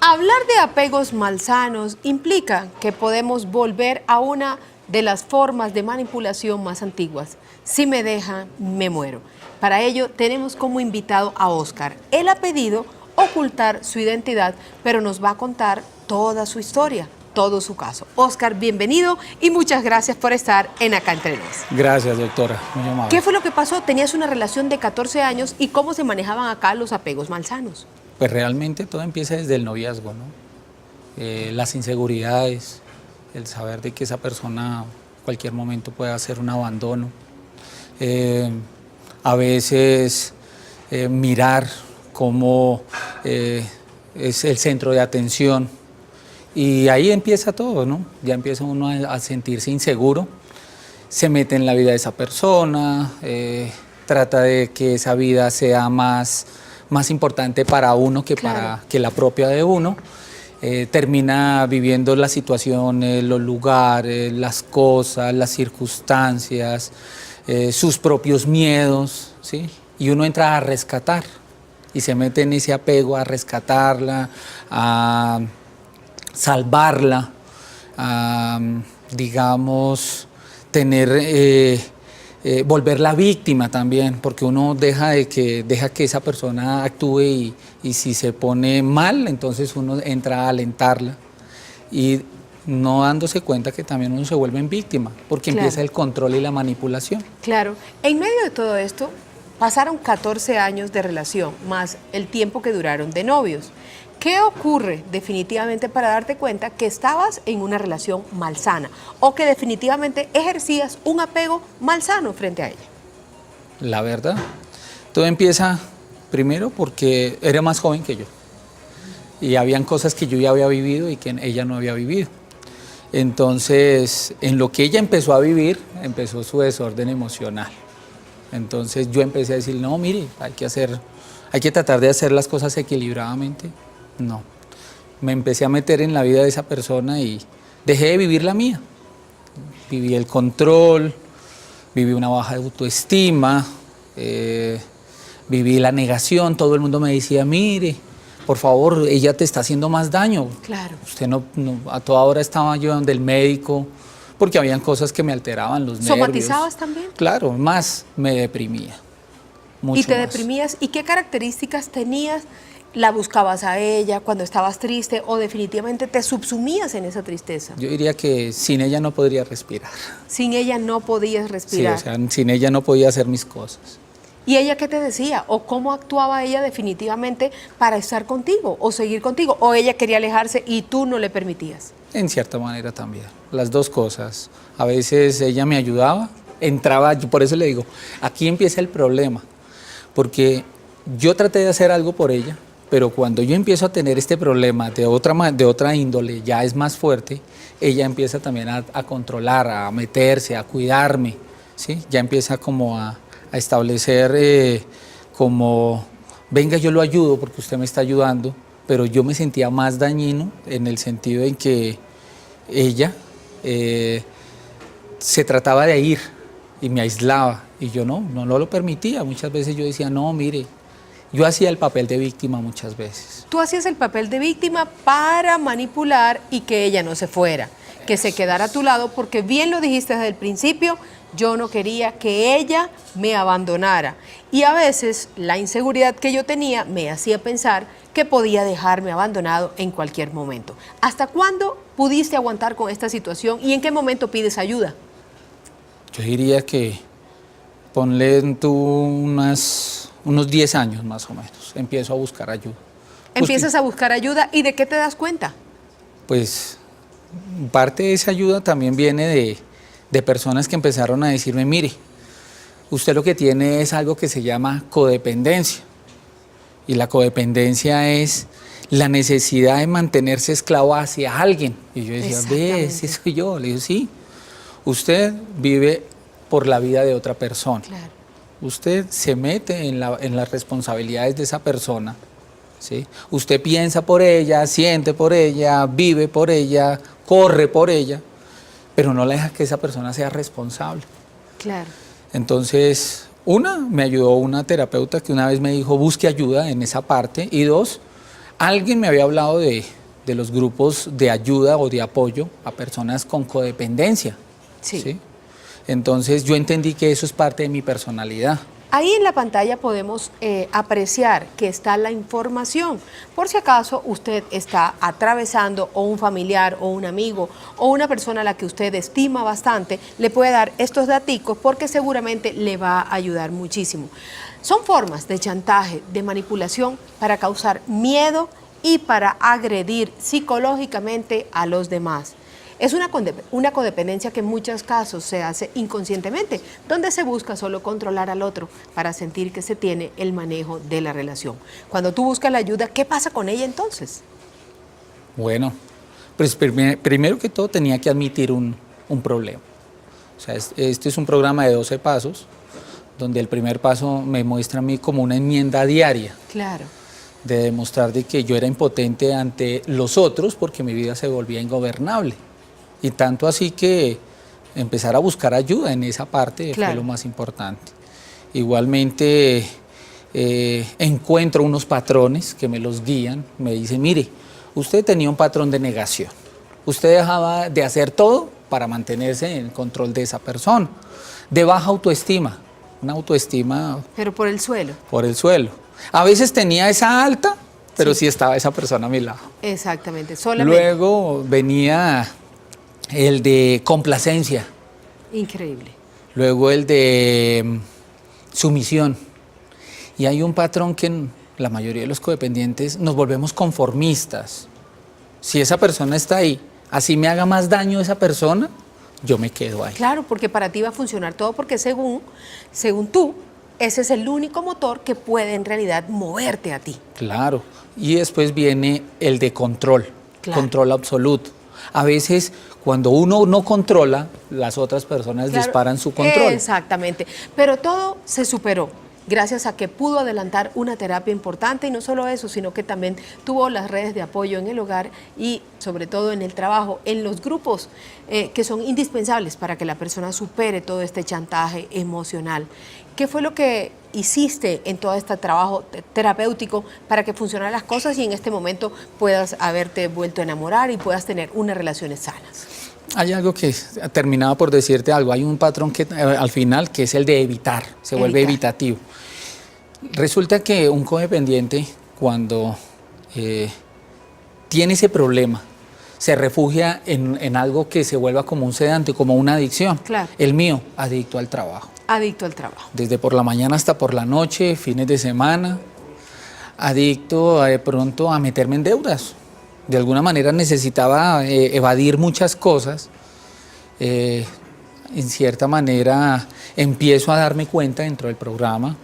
Hablar de apegos malsanos implica que podemos volver a una de las formas de manipulación más antiguas. Si me dejan, me muero. Para ello tenemos como invitado a Óscar. Él ha pedido ocultar su identidad, pero nos va a contar toda su historia, todo su caso. Óscar, bienvenido y muchas gracias por estar en Acá Entre Nos. Gracias, doctora. Muy amable. ¿Qué fue lo que pasó? Tenías una relación de 14 años y ¿cómo se manejaban acá los apegos malsanos? Pues realmente todo empieza desde el noviazgo, ¿no? Las inseguridades, el saber de que esa persona en cualquier momento puede hacer un abandono. A veces mirar cómo es el centro de atención. Y ahí empieza todo, ¿no? Ya empieza uno a sentirse inseguro, se mete en la vida de esa persona, trata de que esa vida sea más importante para uno que, Claro, que la propia de uno. Termina viviendo las situaciones, los lugares, las cosas, las circunstancias, sus propios miedos, ¿sí? Y uno entra a rescatar y se mete en ese apego a rescatarla, a salvarla, a, digamos, tener, volverla víctima también, porque uno deja que esa persona actúe y si se pone mal, entonces uno entra a alentarla y no dándose cuenta que también uno se vuelve en víctima, porque Claro. empieza el control y la manipulación. claro. En medio de todo esto, pasaron 14 años de relación, más el tiempo que duraron de novios. ¿Qué ocurre definitivamente para darte cuenta que estabas en una relación malsana o que definitivamente ejercías un apego malsano frente a ella? La verdad, todo empieza primero porque era más joven que yo y habían cosas que yo ya había vivido y que ella no había vivido. Entonces, en lo que ella empezó a vivir, empezó su desorden emocional. Entonces yo empecé a decir, no, mire, hay que tratar de hacer las cosas equilibradamente. No, me empecé a meter en la vida de esa persona y dejé de vivir la mía. Viví el control, viví una baja autoestima, viví la negación. Todo el mundo me decía, mire, por favor, ella te está haciendo más daño. Claro. Usted no, a toda hora estaba yo donde el médico, porque habían cosas que me alteraban los nervios. ¿Somatizabas también? Claro, más me deprimía. Mucho ¿Y te más. deprimías? ¿Y qué características tenías? ¿La buscabas a ella cuando estabas triste o definitivamente te subsumías en esa tristeza? Yo diría que sin ella no podría respirar. Sin ella no podías Sí, respirar. o sea, sin ella no podía hacer mis cosas. ¿Y ella qué te decía? ¿O cómo actuaba ella definitivamente para estar contigo o seguir contigo? ¿O ella quería alejarse y tú no le permitías? En cierta manera también. Las dos cosas. A veces ella me ayudaba, entraba, por eso le digo, aquí empieza el problema. Porque yo traté de hacer algo por ella, pero cuando yo empiezo a tener este problema de otra índole, ya es más fuerte, ella empieza también a controlar, a meterse, a cuidarme, ¿sí? Ya empieza como a establecer como, venga, yo lo ayudo porque usted me está ayudando, pero yo me sentía más dañino en el sentido en que ella se trataba de ir y me aislaba y yo no lo permitía. Muchas veces yo decía, no, mire, yo hacía el papel de víctima muchas veces. Tú hacías el papel de víctima para manipular y que ella no se fuera, que se quedara a tu lado, porque bien lo dijiste desde el principio, yo no quería que ella me abandonara. Y a veces la inseguridad que yo tenía me hacía pensar que podía dejarme abandonado en cualquier momento. ¿Hasta cuándo pudiste aguantar con esta situación y en qué momento pides ayuda? Yo diría que ponle tú unos 10 años más o menos, empiezo a buscar ayuda. Empiezas a buscar ayuda y ¿de qué te das cuenta? Pues parte de esa ayuda también viene de personas que empezaron a decirme, mire, usted lo que tiene es algo que se llama codependencia. Y la codependencia es la necesidad de mantenerse esclavo hacia alguien. Y yo decía, ve, ese soy yo. Le digo, sí, usted vive por la vida de otra persona. Claro. Usted se mete en las responsabilidades de esa persona, ¿sí? Usted piensa por ella, siente por ella, vive por ella, corre por ella, pero no le deja que esa persona sea responsable. Claro. Entonces, me ayudó una terapeuta que una vez me dijo, busque ayuda en esa parte, y dos, Alguien me había hablado de los grupos de ayuda o de apoyo a personas con codependencia. Sí. Entonces yo entendí que eso es parte de mi personalidad. Ahí en la pantalla podemos apreciar que está la información. Por si acaso usted está atravesando, o un familiar o un amigo o una persona a la que usted estima bastante, le puede dar estos daticos porque seguramente le va a ayudar muchísimo. Son formas de chantaje, de manipulación para causar miedo y para agredir psicológicamente a los demás. Es una codependencia que en muchos casos se hace inconscientemente, donde se busca solo controlar al otro para sentir que se tiene el manejo de la relación. Cuando tú buscas la ayuda, ¿qué pasa con ella entonces? Bueno, pues primero que todo tenía que admitir un problema. O sea, este es un programa de 12 pasos, donde el primer paso me muestra a mí como una enmienda diaria. Claro. De demostrar de que yo era impotente ante los otros porque mi vida se volvía ingobernable. Y tanto así que empezar a buscar ayuda en esa parte fue lo más importante. Igualmente encuentro unos patrones que me los guían, me dicen, mire, usted tenía un patrón de negación, usted dejaba de hacer todo para mantenerse en el control de esa persona, de baja autoestima, una autoestima... Pero por el suelo. Por el suelo. A veces tenía esa alta, pero sí estaba esa persona a mi lado. Exactamente, solamente. Luego venía el de complacencia. Increíble. Luego el de sumisión. Y hay un patrón que en la mayoría de los codependientes nos volvemos conformistas. Si esa persona está ahí, así me haga más daño esa persona, yo me quedo ahí. Claro, porque para ti va a funcionar todo, porque según tú, ese es el único motor que puede en realidad moverte a ti. Claro. Y después viene el de control, control absoluto. A veces, cuando uno no controla, las otras personas disparan su control. Exactamente. Pero todo se superó gracias a que pudo adelantar una terapia importante, y no solo eso, sino que también tuvo las redes de apoyo en el hogar y sobre todo en el trabajo, en los grupos que son indispensables para que la persona supere todo este chantaje emocional. ¿Qué fue lo que hiciste en todo este trabajo terapéutico para que funcionaran las cosas y en este momento puedas haberte vuelto a enamorar y puedas tener unas relaciones sanas? Hay algo que terminaba por decirte algo, hay un patrón que al final que es el de evitar, se vuelve evitativo. Resulta que un codependiente cuando tiene ese problema se refugia en algo que se vuelva como un sedante, como una adicción. Claro. El mío, adicto al trabajo. Adicto al trabajo. Desde por la mañana hasta por la noche, fines de semana, adicto de pronto a meterme en deudas. De alguna manera necesitaba evadir muchas cosas. En cierta manera empiezo a darme cuenta dentro del programa.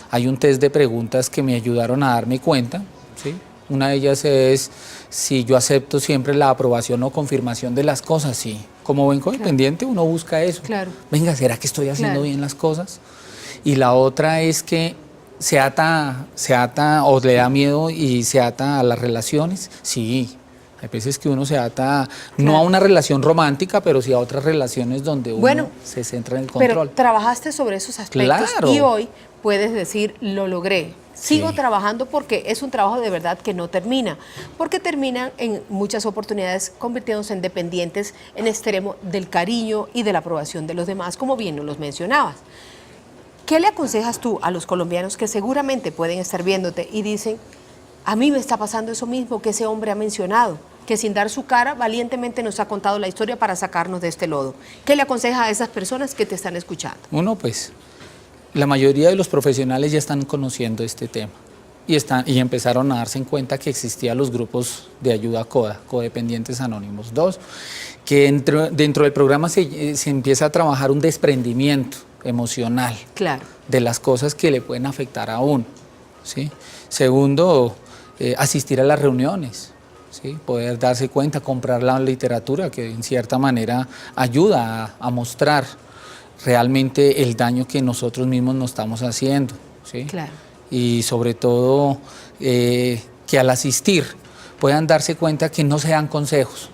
Hay un test de preguntas que me ayudaron a darme cuenta, ¿sí? Una de ellas es si yo acepto siempre la aprobación o confirmación de las cosas. Sí. Como buen codependiente uno busca eso. Claro. Venga, ¿será que estoy haciendo bien las cosas? Y la otra es que se ata o le da miedo y se ata a las relaciones. Sí, hay veces que uno se ata no a una relación romántica, pero sí a otras relaciones donde uno se centra en el control. Pero trabajaste sobre esos aspectos y hoy puedes decir, lo logré. Sigo trabajando porque es un trabajo de verdad que no termina, porque terminan en muchas oportunidades convirtiéndose en dependientes en extremo del cariño y de la aprobación de los demás, como bien nos los mencionabas. ¿Qué le aconsejas tú a los colombianos que seguramente pueden estar viéndote y dicen, a mí me está pasando eso mismo que ese hombre ha mencionado, que sin dar su cara valientemente nos ha contado la historia para sacarnos de este lodo? ¿Qué le aconsejas a esas personas que te están escuchando? Uno, pues, la mayoría de los profesionales ya están conociendo este tema y empezaron a darse en cuenta que existían los grupos de ayuda CODA, Codependientes Anónimos. Dos, que dentro del programa se empieza a trabajar un desprendimiento emocional de las cosas que le pueden afectar a uno, ¿sí? Segundo, asistir a las reuniones, ¿sí? Poder darse cuenta, comprar la literatura que en cierta manera ayuda a mostrar realmente el daño que nosotros mismos nos estamos haciendo, ¿sí? Claro. Y sobre todo que al asistir puedan darse cuenta que no se dan consejos,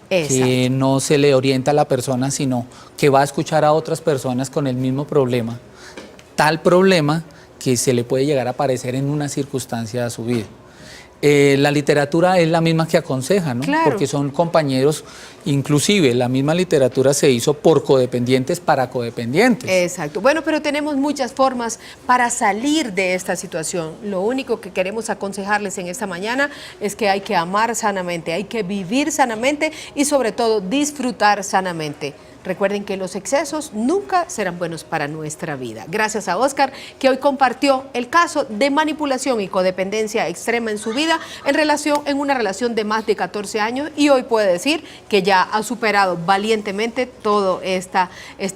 que no se le orienta a la persona, sino que va a escuchar a otras personas con el mismo problema, tal problema que se le puede llegar a aparecer en una circunstancia de su vida. La literatura es la misma que aconseja, ¿no? Claro. Porque son compañeros, inclusive la misma literatura se hizo por codependientes para codependientes. Exacto. Bueno, pero tenemos muchas formas para salir de esta situación. Lo único que queremos aconsejarles en esta mañana es que hay que amar sanamente, hay que vivir sanamente y sobre todo disfrutar sanamente. Recuerden que los excesos nunca serán buenos para nuestra vida. Gracias a Oscar, que hoy compartió el caso de manipulación y codependencia extrema en su vida en una relación de más de 14 años, y hoy puede decir que ya ha superado valientemente toda esta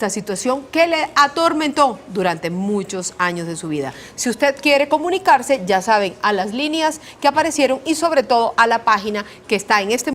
situación que le atormentó durante muchos años de su vida. Si usted quiere comunicarse, ya saben, a las líneas que aparecieron y sobre todo a la página que está en este